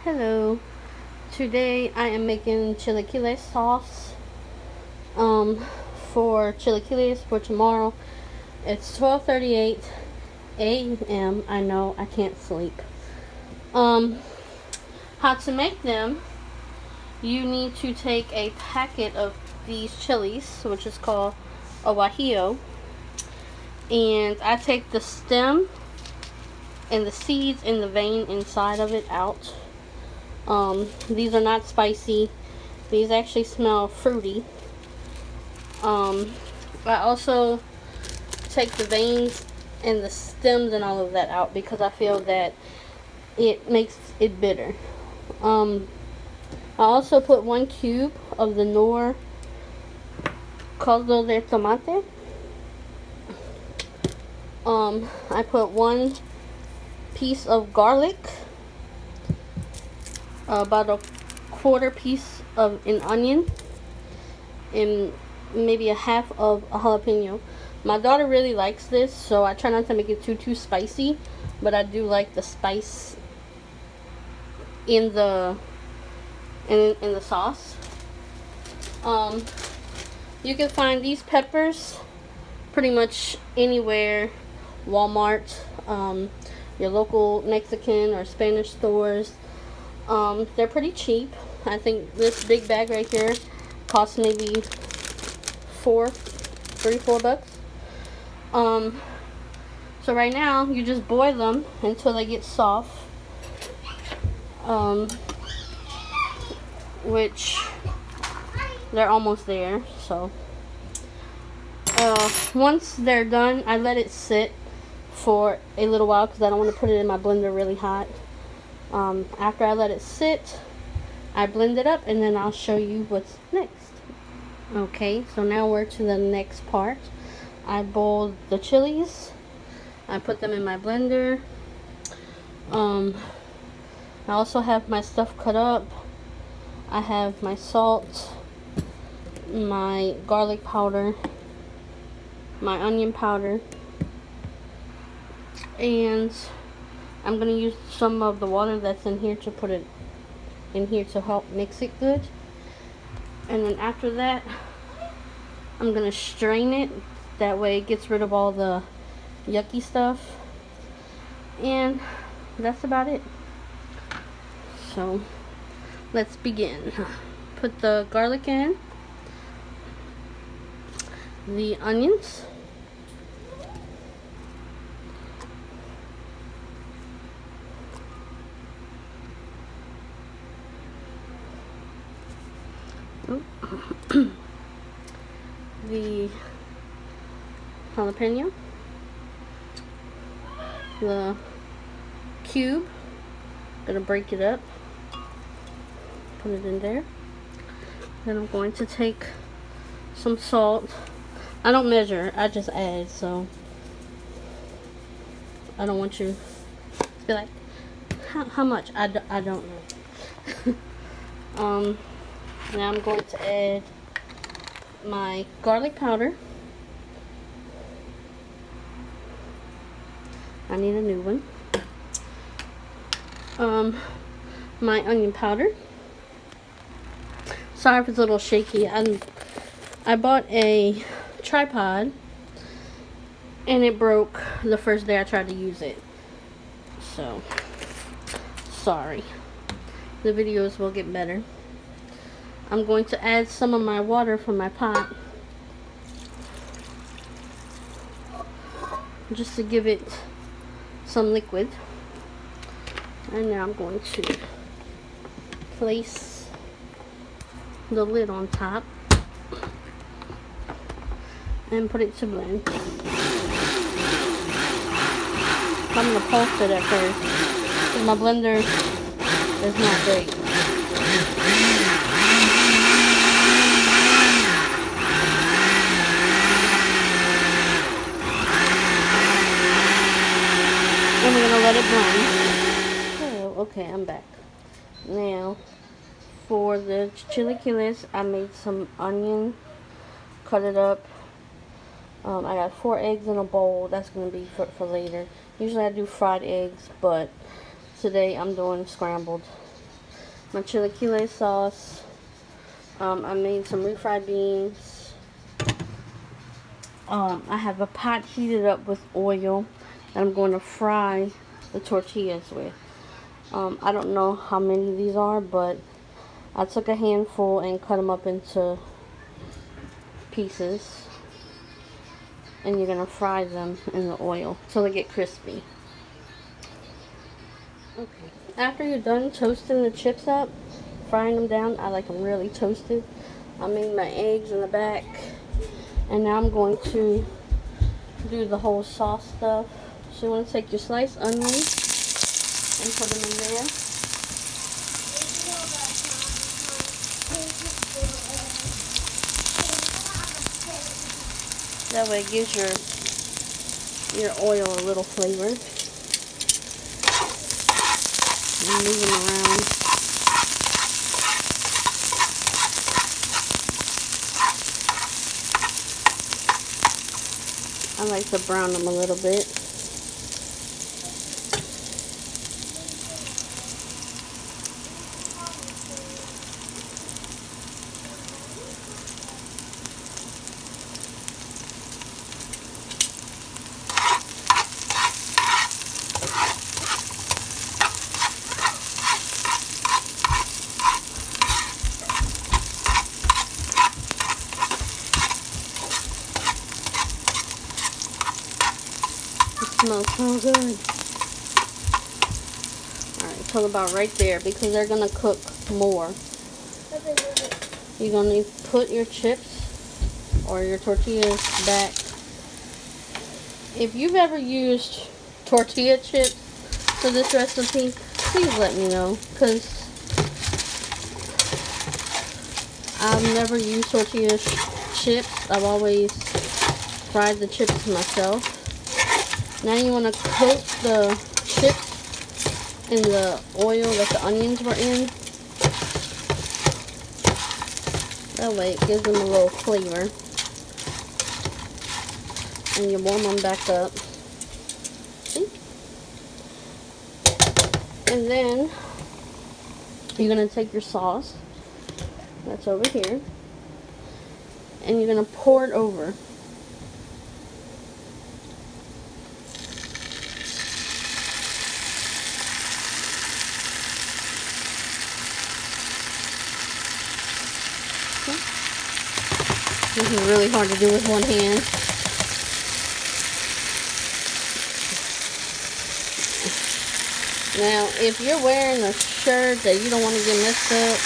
Hello. Today I am making chilaquiles sauce. For chilaquiles for tomorrow. It's 12:38 a.m. I know I can't sleep. How to make them? You need to take a packet of these chilies, which is called a guajillo, and I take the stem and the seeds and the vein inside of it out. These are not spicy. These actually smell fruity. I also take the veins and the stems and all of that out because I feel that it makes it bitter. I also put 1 cube of the Nor caldo de tomate. I put 1 piece of garlic, about a 1/4 piece of an onion, and maybe a half of a jalapeno. My daughter really likes this, so I try not to make it too spicy, but I do like the spice in the sauce. You can find these peppers pretty much anywhere. Walmart, your local Mexican or Spanish stores. They're pretty cheap. I think this big bag right here costs maybe $4 bucks. So right now you just boil them until they get soft. Which they're almost there. So once they're done, I let it sit for a little while because I don't want to put it in my blender really hot. After I let it sit, I blend it up and then I'll show you what's next. Okay, so now we're to the next part. I boiled the chilies. I put them in my blender. I also have my stuff cut up. I have my salt, my garlic powder, my onion powder, and I'm going to use some of the water that's in here to put it in here to help mix it good. And then after that, I'm going to strain it. That way it gets rid of all the yucky stuff. And that's about it. So let's begin. Put the garlic in, the onions, the jalapeno, the cube. Gonna break it up, put it in there. Then I'm going to take some salt. I don't measure, I just add, so I don't want you to be like, how much? I don't know. Now I'm going to add my garlic powder. I need a new one. My onion powder. Sorry if it's a little shaky. I bought a tripod and it broke the first day I tried to use it. So, sorry. The videos will get better. I'm going to add some of my water from my pot, just to give it some liquid. And now I'm going to place the lid on top and put it to blend. I'm going to pulse it at first because my blender is not great. And we're going to let it blend. Okay, I'm back. Now, for the chilaquiles, I made some onion, cut it up. I got 4 eggs in a bowl. That's going to be for later. Usually I do fried eggs, but today I'm doing scrambled. my chilaquiles sauce. I made some refried beans. I have a pot heated up with oil that I'm going to fry the tortillas with. I don't know how many these are, but I took a handful and cut them up into pieces. And you're going to fry them in the oil till they get crispy. Okay. After you're done toasting the chips up, frying them down, I like them really toasted. I made my eggs in the back. And now I'm going to do the whole sauce stuff. So you want to take your sliced onions and put them in there. That way it gives your oil a little flavor. And move them around. I like to brown them a little bit. Smells so good. Alright, till about right there because they're going to cook more. You're going to put your chips or your tortillas back. If you've ever used tortilla chips for this recipe, please let me know because I've never used tortilla chips. I've always fried the chips myself. Now you want to coat the chips in the oil that the onions were in. That way it gives them a little flavor. And you warm them back up. See? And then you're going to take your sauce. That's over here. And you're going to pour it over. This is really hard to do with one hand. Now, if you're wearing a shirt that you don't want to get messed up,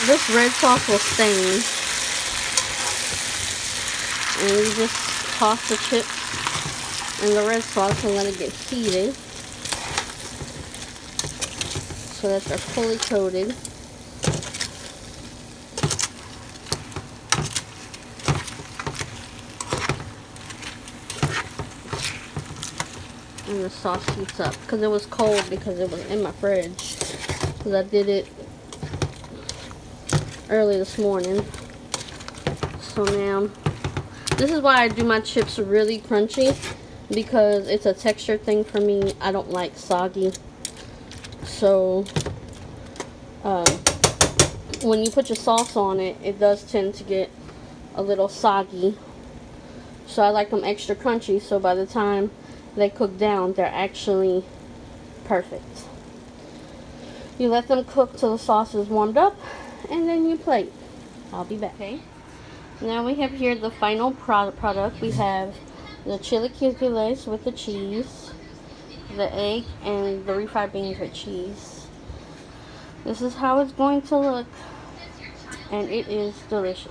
this red sauce will stain. And you just toss the chips in the red sauce and let it get heated so that they're fully coated. And the sauce heats up because it was cold because it was in my fridge because I did it early this morning. So now this is why I do my chips really crunchy because it's a texture thing for me. I don't like soggy. So when you put your sauce on it, it does tend to get a little soggy. So I like them extra crunchy, so by the time they cook down, they're actually perfect. You let them cook till the sauce is warmed up, and then you plate. I'll be back. Okay. Now we have here the final product. We have the chilaquiles with the cheese, the egg, and the refried beans with cheese. This is how it's going to look, and it is delicious.